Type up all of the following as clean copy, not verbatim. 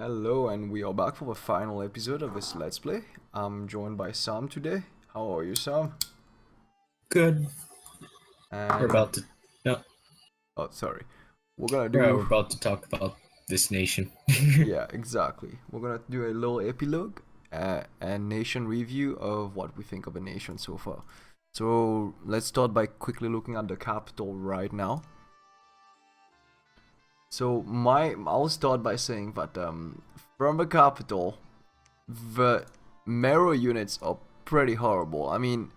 Hello, and we are back for the final episode of this Let's Play. I'm joined by Sam today. How are you, Sam? Good. We're And about to no, oh, sorry, we're gonna we're do about to talk about this nation. yeah, exactly. We're gonna do a little epilogue and nation review of what we think of the nation so far. So let's start by quickly looking at the capital right now. So I'll start by saying that from the capital, the marrow units are pretty horrible. I mean,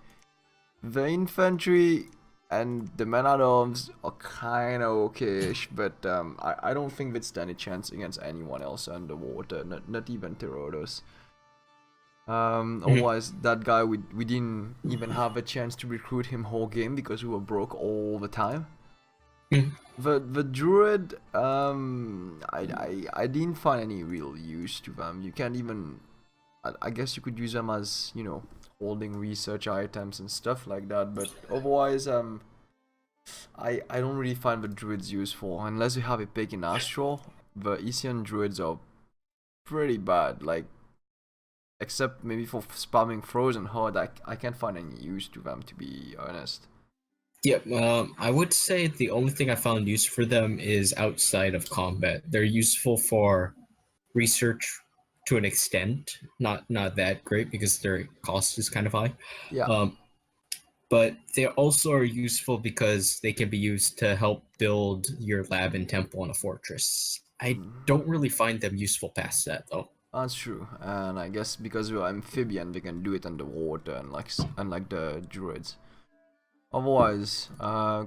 the infantry and the men-at-arms are kind of okay-ish, but I don't think they'd stand a chance against anyone else underwater, not even Terodos. Otherwise, that guy, we didn't even have a chance to recruit him whole game because we were broke all the time. The druid, I didn't find any real use to them. You can't even, I guess you could use them as, holding research items and stuff like that, but otherwise, I don't really find the druids useful, unless you have a pick in Astral. The Isian druids are pretty bad, like, except maybe for spamming Frozen Heart, I can't find any use to them, to be honest. Yeah, I would say the only thing I found use for them is outside of combat. They're useful for research to an extent, not that great because their cost is kind of high. Yeah. Um, but they also are useful because they can be used to help build your lab and temple in a fortress. I don't really find them useful past that though. That's true, and I guess because we're amphibian, they can do it underwater, unlike the druids. Otherwise,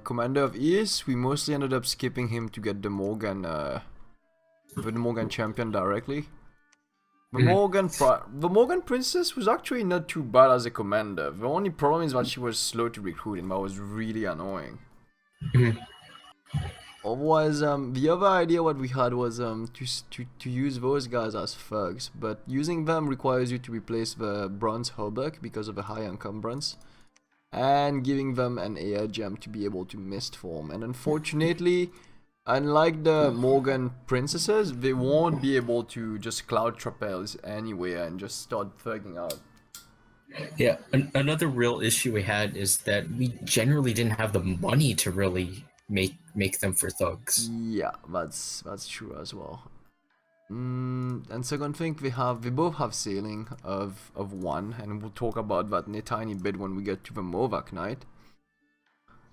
Commander of East, we mostly ended up skipping him to get the Morgan champion directly. The Morgan Princess was actually not too bad as a commander. The only problem is that she was slow to recruit, and that was really annoying. Otherwise, the other idea what we had was to use those guys as thugs, but using them requires you to replace the bronze hauberk because of the high encumbrance, and giving them an air gem to be able to mist form. And unfortunately, unlike the Morgan princesses, they won't be able to just cloud trapels anywhere and just start thugging out. Yeah, another real issue we had is that we generally didn't have the money to really make them for thugs. Yeah, that's true as well. And second thing, we both have sailing of one, and we'll talk about that in a tiny bit when we get to the Movak Knight.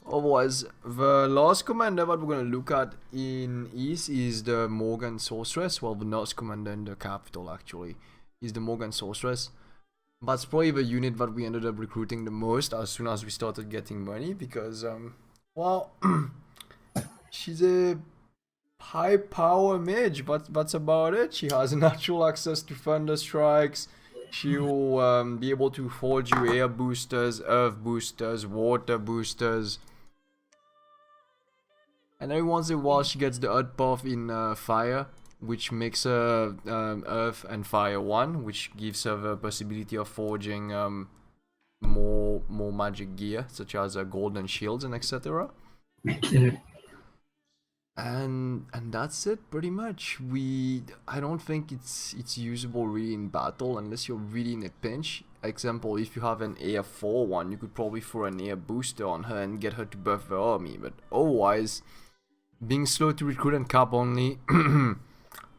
Otherwise, the last commander that we're gonna look at in East is the Morgan Sorceress. Well, the last commander in the capital actually is the Morgan Sorceress. That's probably the unit that we ended up recruiting the most as soon as we started getting money because, well, she's a high power mage, but that's about it. She has natural access to thunder strikes. She'll be able to forge you air boosters, earth boosters, water boosters. And every once in a while she gets the earth path in fire, which makes her earth and fire one, which gives her the possibility of forging more magic gear, such as golden shields and etc. And that's it pretty much. I don't think it's usable really in battle unless you're really in a pinch. Example, if you have an air 4 one, you could probably throw an air booster on her and get her to buff the army, but otherwise, being slow to recruit and cap only,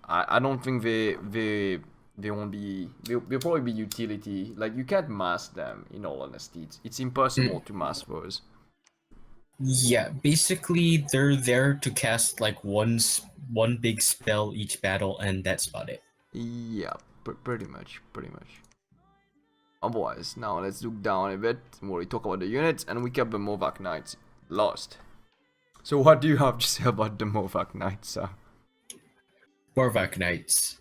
I don't think they won't be, they'll probably be utility. Like, you can't mask them, in all honesty. It's impossible to mask those. Yeah, basically they're there to cast like one big spell each battle, and that's about it. Yeah, pretty much. Otherwise, now let's look down a bit where we talk about the units, and we kept the Movak Knights lost. So what do you have to say about the Movak Knights, sir? Morvac Knights.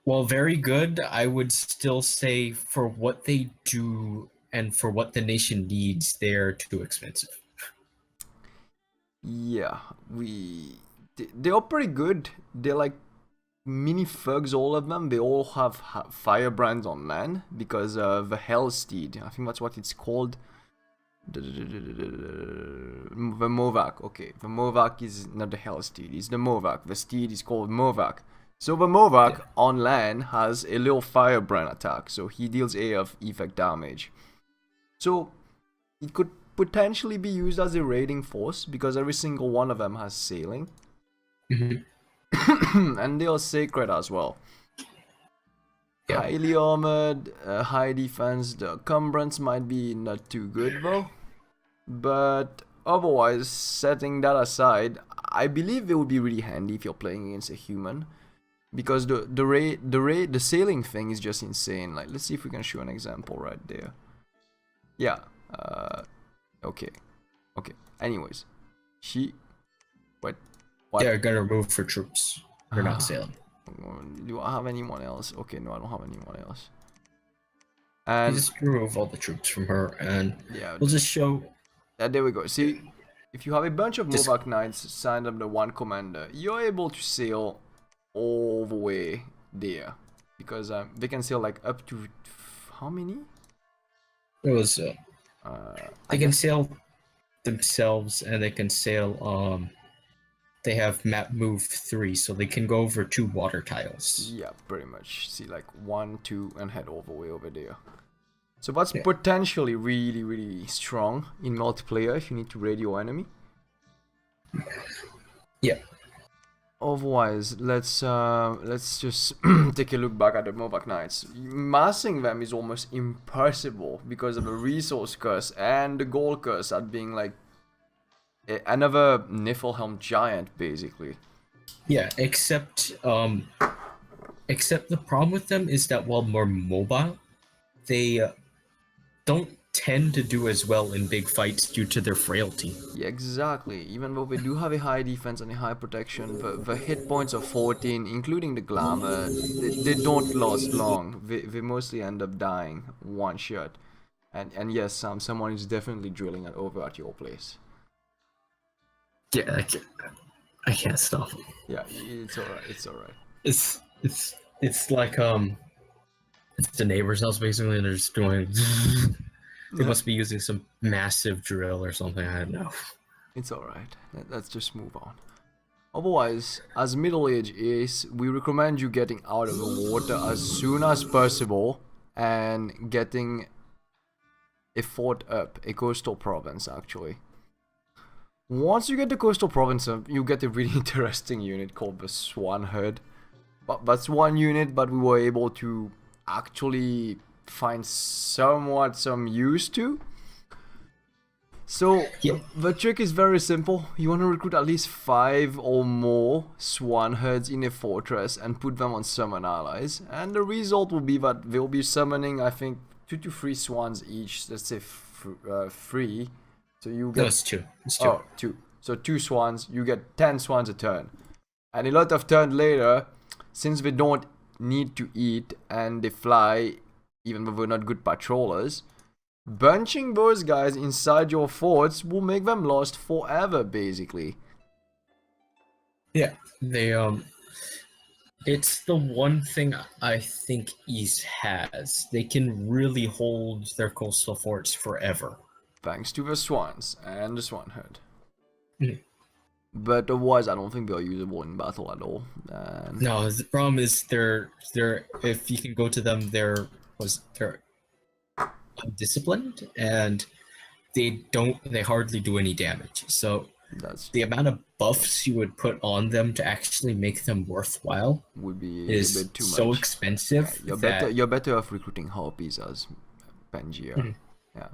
Well, very good. I would still say for what they do and for what the nation needs, they're too expensive. Yeah, they're pretty good. They're like mini thugs, all of them. They all have firebrands on land because the Hell Steed, I think that's what it's called. The Movak, okay. The Movak is not the Hell Steed, it's the Movak. The steed is called Movak. So the Movak on land has a little firebrand attack, so he deals A of effect damage. So it could potentially be used as a raiding force because every single one of them has sailing. And they are sacred as well. Yeah. Highly armored, high defense. The encumbrance might be not too good though. But otherwise, setting that aside, I believe they would be really handy if you're playing against a human. Because the sailing thing is just insane. Like, let's see if we can show an example right there. Yeah. Okay. Anyways, what? They're gonna move for troops. They're not sailing. Do I have anyone else? Okay, no, I don't have anyone else. You And just remove all the troops from her, and yeah, we'll just show. there we go. See, if you have a bunch of Just- Movak knights signed under one commander, you're able to sail all the way there because they can sail like up to how many? It was. I They can guess- sail themselves, and they can sail. They have map move 3, so they can go over 2 water tiles. Yeah, pretty much. See, like 1, 2, and head all the way over there. So that's Yeah. potentially really, really strong in multiplayer if you need to raid your enemy. Yeah. Otherwise, let's just take a look back at the Movak Knights. Massing them is almost impossible because of the resource curse and the gold curse at being like another Niflhelm giant, basically. Yeah, except the problem with them is that while more mobile, they don't tend to do as well in big fights due to their frailty. Yeah, exactly. Even though they do have a high defense and a high protection, the hit points of 14, including the glamour, they don't last long. They mostly end up dying one shot. And yes, someone is definitely drilling it over at your place. Yeah, I can't stop them. Yeah, it's alright. It's alright. It's like it's the neighbor's house basically, and they're just doing. They must be using some massive drill or something. I don't know. It's alright. Let's just move on. Otherwise, as Middle Age Ker'Ys, we recommend you getting out of the water as soon as possible and getting a fort up, a coastal province actually. Once you get the coastal province up, you get a really interesting unit called the Swan Herd. But that's one unit, but we were able to actually find somewhat some use to. So Yeah. the trick is very simple. You want to recruit at least 5 or more Swan Herds in a fortress and put them on summon allies. And the result will be that they'll be summoning, I think, 2 to 3 swans each. Let's say 3. So you get... No, it's 2. It's 2. Oh, 2. So 2 swans, you get 10 swans a turn. And a lot of turns later, since they don't need to eat and they fly, even though they're not good patrollers, bunching those guys inside your forts will make them last forever, basically. Yeah, they it's the one thing I think East has. They can really hold their coastal forts forever. Thanks to the swans and the swan herd. Mhm. But otherwise, I don't think they're usable in battle at all. And No, the problem is they're if you can go to them, they're undisciplined and they hardly do any damage. So that's the amount of buffs you would put on them to actually make them worthwhile would be is a bit too so much. expensive. Yeah, you're better off recruiting harpies as Pangaea. Mhm. Yeah.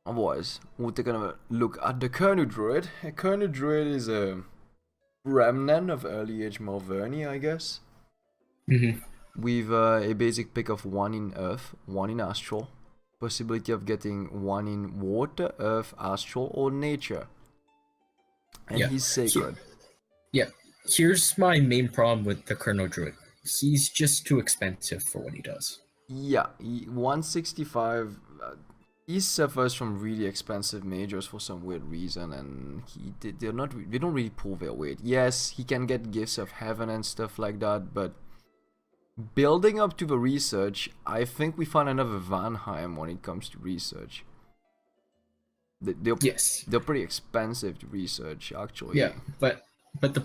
Otherwise, we'll take another look at the Ker'Nu Druid. A Ker'Nu Druid is a remnant of early age Malvernia, I guess. Mhm. With a basic pick of 1 in Earth, 1 in Astral, possibility of getting 1 in Water, Earth, Astral, or Nature. And Yeah. he's sacred. Yeah, here's my main problem with the Colonel Druid. He's just too expensive for what he does. Yeah, 165. He suffers from really expensive majors for some weird reason, and they don't really pull their weight. Yes, he can get gifts of heaven and stuff like that, but building up to the research, I think we find another Vanheim when it comes to research. Yes. They're pretty expensive to research, actually. Yeah, but But the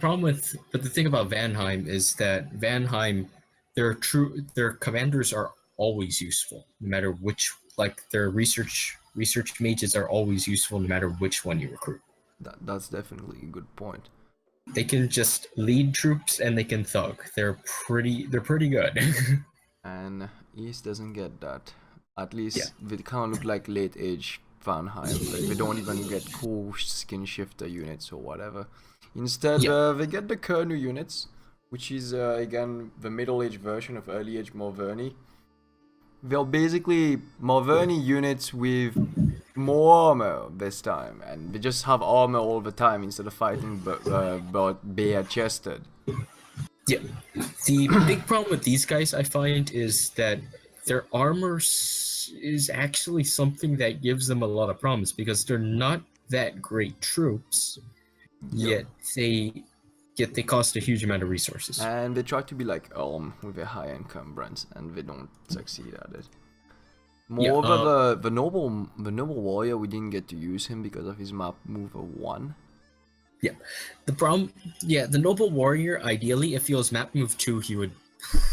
thing about Vanheim is that Vanheim, their commanders are always useful, no matter which. Like their research mages are always useful, no matter which one you recruit. That's definitely a good point. They can just lead troops and they can thug. They're pretty good. And East doesn't get that. At least Yeah. they kind of look like late age Vanheim. Like they don't even get cool skin shifter units or whatever. Instead, Yeah. they get the Ker'Ys units, which is again the middle age version of early age Morverni. They're basically Morverni units with more armor this time, and they just have armor all the time instead of fighting but bare chested. Yeah. The big problem with these guys, I find, is that their armor is actually something that gives them a lot of problems because they're not that great troops, yet they cost a huge amount of resources. And they try to be like Elm with a high encumbrance, and they don't succeed at it. Moreover, the noble warrior, we didn't get to use him because of his map mover 1. Yeah. The problem, the noble warrior, ideally, if he was map move 2, he would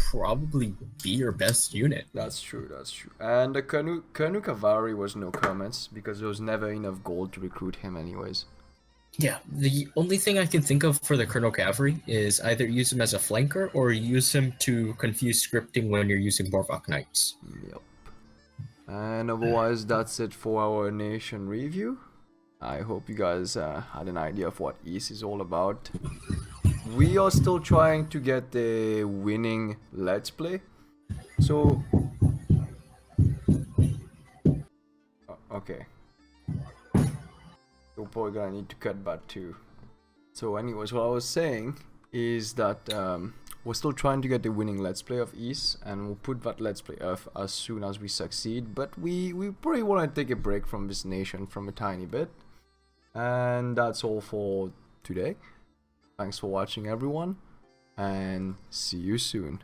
probably be your best unit. That's true. And the Ker'Ys Cavalry was no comments because there was never enough gold to recruit him anyways. Yeah, the only thing I can think of for the Colonel Cavalry is either use him as a flanker or use him to confuse scripting when you're using Borvok Knights. Yep. And otherwise, that's it for our nation review. I hope you guys had an idea of what East is all about. We are still trying to get a winning Let's Play. So... okay. We're probably gonna need to cut that too. So anyways, what I was saying is that we're still trying to get the winning Let's Play of East, and we'll put that Let's Play up as soon as we succeed. But we probably want to take a break from this nation from a tiny bit. And that's all for today. Thanks for watching, everyone, and see you soon.